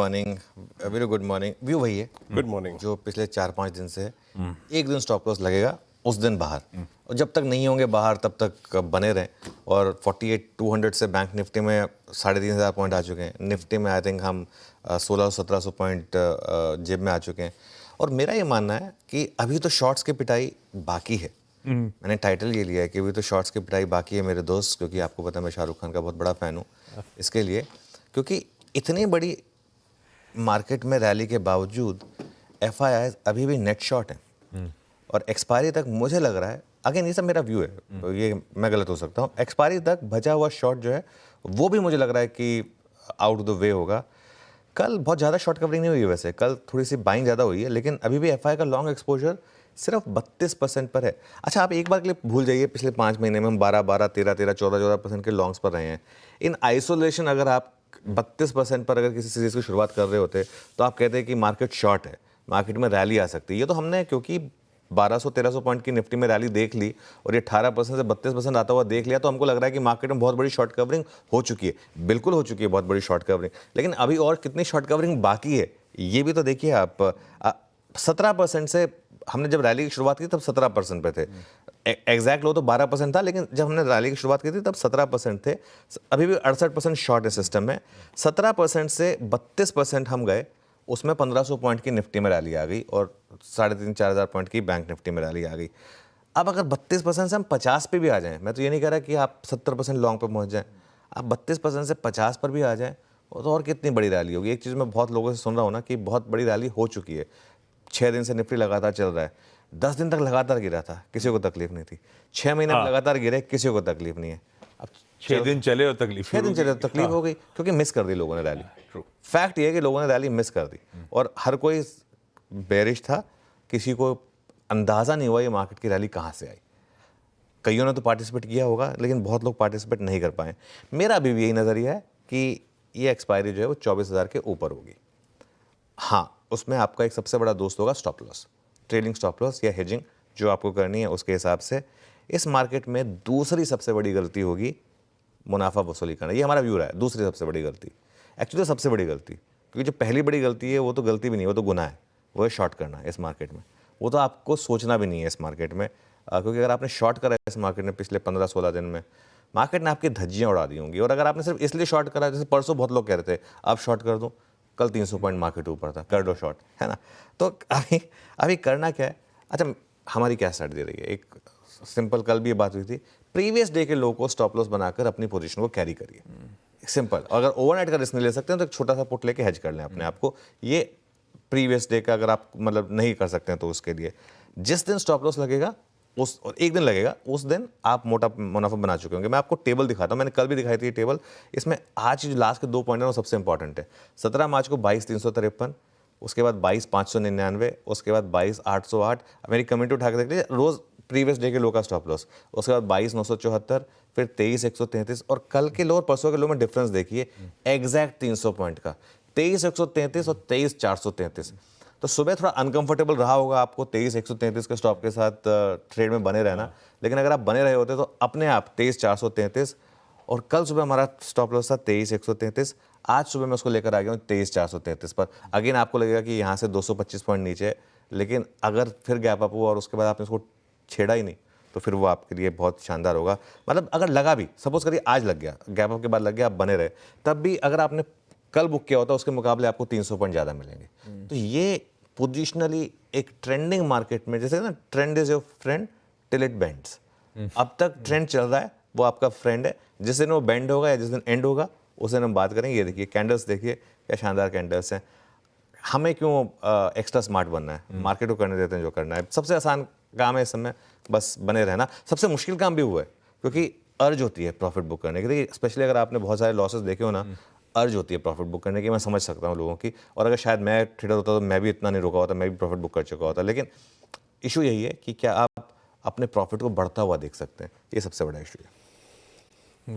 Morning, very good morning. View वही है good morning. जो पिछले 4-5 दिन से है। एक दिन स्टॉप लॉस लगेगा, उस दिन बाहर, और जब तक नहीं होंगे बाहर तब तक बने रहें। और 48,200 से बैंक निफ्टी में 3,500 पॉइंट आ चुके हैं। निफ्टी में आई थिंक हम 1600-1700 पॉइंट जेब में आ चुके हैं। और मेरा ये मानना है कि अभी तो शॉर्ट्स की पिटाई बाकी है। मैंने टाइटल ये लिया है कि अभी तो शॉर्ट्स की पिटाई बाकी है मेरे दोस्त, क्योंकि आपको पता है मैं शाहरुख खान का बहुत बड़ा फ़ैन हूँ इसके लिए। क्योंकि इतनी बड़ी मार्केट में रैली के बावजूद एफआईआई अभी भी नेट शॉर्ट है। और एक्सपायरी तक मुझे लग रहा है, अगेन ये सब मेरा व्यू है, तो ये मैं गलत हो सकता हूँ, एक्सपायरी तक बचा हुआ शॉर्ट जो है वो भी मुझे लग रहा है कि आउट ऑफ द वे होगा। कल बहुत ज़्यादा शॉर्ट कवरिंग नहीं हुई है वैसे, कल थोड़ी सी बाइंग ज़्यादा हुई है, लेकिन अभी भी एफआई का लॉन्ग एक्सपोजर सिर्फ 32% पर है। अच्छा, आप एक बार के लिए भूल जाइए पिछले 5 महीने में हम 12-12, 13-13, 14-14% के लॉन्ग्स पर रहे हैं। इन आइसोलेशन अगर आप 32% पर अगर किसी सीरीज की शुरुआत कर रहे होते तो आप कहते हैं कि मार्केट शॉर्ट है, मार्केट में रैली आ सकती है। ये तो हमने क्योंकि 1200-1300 पॉइंट की निफ्टी में रैली देख ली और ये 18% से 32% आता हुआ देख लिया, तो हमको लग रहा है कि मार्केट में बहुत बड़ी शॉर्ट कवरिंग हो चुकी है। बिल्कुल हो चुकी है बहुत बड़ी शॉर्ट कवरिंग, लेकिन अभी और कितनी शॉर्ट कवरिंग बाकी है ये भी तो देखिए आप। 17% से हमने जब रैली की शुरुआत की तब 17% पे थे। एग्जैक्ट लो तो 12% था, लेकिन जब हमने रैली की शुरुआत की थी तब 17% थे। अभी भी 68% शॉर्ट है सिस्टम में। 17% से 32% हम गए, उसमें 1500 पॉइंट की निफ्टी में रैली आ गई और 3,500-4,000 पॉइंट की बैंक निफ्टी में रैली आ गई। अब अगर 32% से हम 50 पे भी आ जाएं, मैं तो ये नहीं कह रहा कि आप 70% लॉन्ग पे पहुंच जाएं, आप 32% से 50 पर भी आ जाएं, तो और कितनी बड़ी रैली होगी। एक चीज़ मैं बहुत लोगों से सुन रहा हूँ ना कि बहुत बड़ी रैली हो चुकी है। 6 दिन से निफ्टी लगातार चल रहा है, 10 दिन तक लगातार गिरा था, किसी को तकलीफ नहीं थी। 6 महीने लगातार गिरे, किसी को तकलीफ नहीं है। अब 6 दिन चले और तकलीफ 6 दिन चले तो तकलीफ हो गई, क्योंकि मिस कर दी लोगों ने रैली। ट्रू। फैक्ट ये है कि लोगों ने रैली मिस कर दी और हर कोई बेरिश था, किसी को अंदाज़ा नहीं हुआ ये मार्केट की रैली कहाँ से आई। कईयों ने तो पार्टिसिपेट किया होगा, लेकिन बहुत लोग पार्टिसिपेट नहीं कर पाए। मेरा अभी भी यही नज़रिया है कि ये एक्सपायरी जो है वो 24,000 के ऊपर होगी। हाँ, उसमें आपका एक सबसे बड़ा दोस्त होगा stop loss, trailing stop loss या हेजिंग जो आपको करनी है उसके हिसाब से। इस मार्केट में दूसरी सबसे बड़ी गलती होगी मुनाफा वसूली करना। ये हमारा व्यू रहा है, दूसरी सबसे बड़ी गलती, एक्चुअली सबसे बड़ी गलती, क्योंकि जो पहली बड़ी गलती है वो तो गलती भी नहीं है, वो तो गुनाह है, वो है शॉर्ट करना इस मार्केट में। वो तो आपको सोचना भी नहीं है इस मार्केट में, क्योंकि अगर आपने शॉर्ट करा इस मार्केट में पिछले 15-16 दिन में, मार्केट ने आपकी धज्जियाँ उड़ा दी होंगी। और अगर आपने सिर्फ इसलिए शॉर्ट करा, जैसे परसों बहुत लोग कह रहे थे आप शॉर्ट कर दो, कल 300 पॉइंट मार्केट ऊपर था, कर दो शॉर्ट, है ना। तो अभी करना क्या है। अच्छा, हमारी क्या स्ट्रैटेजी दे रही है, एक सिंपल, कल भी ये बात हुई थी, प्रीवियस डे के लो को स्टॉप लॉस बनाकर अपनी पोजीशन को कैरी करिए, सिंपल। अगर ओवरनाइट का रिस्क नहीं ले सकते हैं तो एक छोटा सा पुट लेके हेज कर लें अपने आप को। ये प्रीवियस डे का अगर आप मतलब नहीं कर सकते हैं तो उसके लिए जिस दिन स्टॉप लॉस लगेगा, उस एक दिन लगेगा, उस दिन आप मोटा मुनाफा बना चुके होंगे। मैं आपको टेबल दिखाता हूँ, मैंने कल भी दिखाई थी ये टेबल। इसमें आज जो लास्ट के 2 पॉइंट है वो सबसे इंपॉर्टेंट है। 17 मार्च को 22,353, उसके बाद 22,599, उसके बाद 22,808। मेरी कमेंट उठा के देख लीजिए, रोज प्रीवियस डे के लो का स्टॉप लॉस, उसके बाद 22,974, फिर 23,133, और कल के लो और परसों के लो में डिफरेंस देखिए, एग्जैक्ट 300 पॉइंट का, 23,133 और 23,433। तो सुबह थोड़ा अनकंफर्टेबल रहा होगा आपको 23,133 के स्टॉप के साथ ट्रेड में बने रहना, लेकिन अगर आप बने रहे होते तो अपने आप 23,433, और कल सुबह हमारा स्टॉप लॉस था 23,133, आज सुबह मैं उसको लेकर आ गया हूँ 23,433 पर। अगेन आपको लगेगा कि यहाँ से 225 पॉइंट नीचे है, लेकिन अगर फिर गैप अप हुआ और उसके बाद आपने उसको छेड़ा ही नहीं तो फिर वो आपके लिए बहुत शानदार होगा। मतलब अगर लगा भी, सपोज करिए आज लग गया, गैप अप के बाद लग गया, आप बने रहे, तब भी अगर आपने कल बुक किया होता उसके मुकाबले आपको 300 पॉइंट ज़्यादा मिलेंगे। तो ये पोजिशनली एक ट्रेंडिंग मार्केट में, जैसे ना trend is your friend till it bends, अब तक ट्रेंड चल रहा है, वो आपका फ्रेंड है। जिस दिन वो बेंड होगा या जिस दिन एंड होगा उस दिन हम बात करेंगे। ये देखिए कैंडल्स, देखिए क्या शानदार कैंडल्स हैं। हमें क्यों एक्स्ट्रा स्मार्ट बनना है, मार्केट को करने देते हैं जो करना है। सबसे आसान काम है इस समय बस बने रहना, सबसे मुश्किल काम भी हुआ है, क्योंकि अर्ज होती है प्रॉफिट बुक करने की। देखिए स्पेशली अगर आपने बहुत सारे लॉसेस देखे हो ना, अर्ज होती है प्रॉफिट बुक करने की, मैं समझ सकता हूँ लोगों की। और अगर शायद मैं ट्रेडर होता तो मैं भी इतना नहीं रुका होता, मैं भी प्रॉफिट बुक कर चुका होता। लेकिन इशू यही है कि क्या आप अपने प्रॉफिट को बढ़ता हुआ देख सकते हैं, ये सबसे बड़ा इशू है।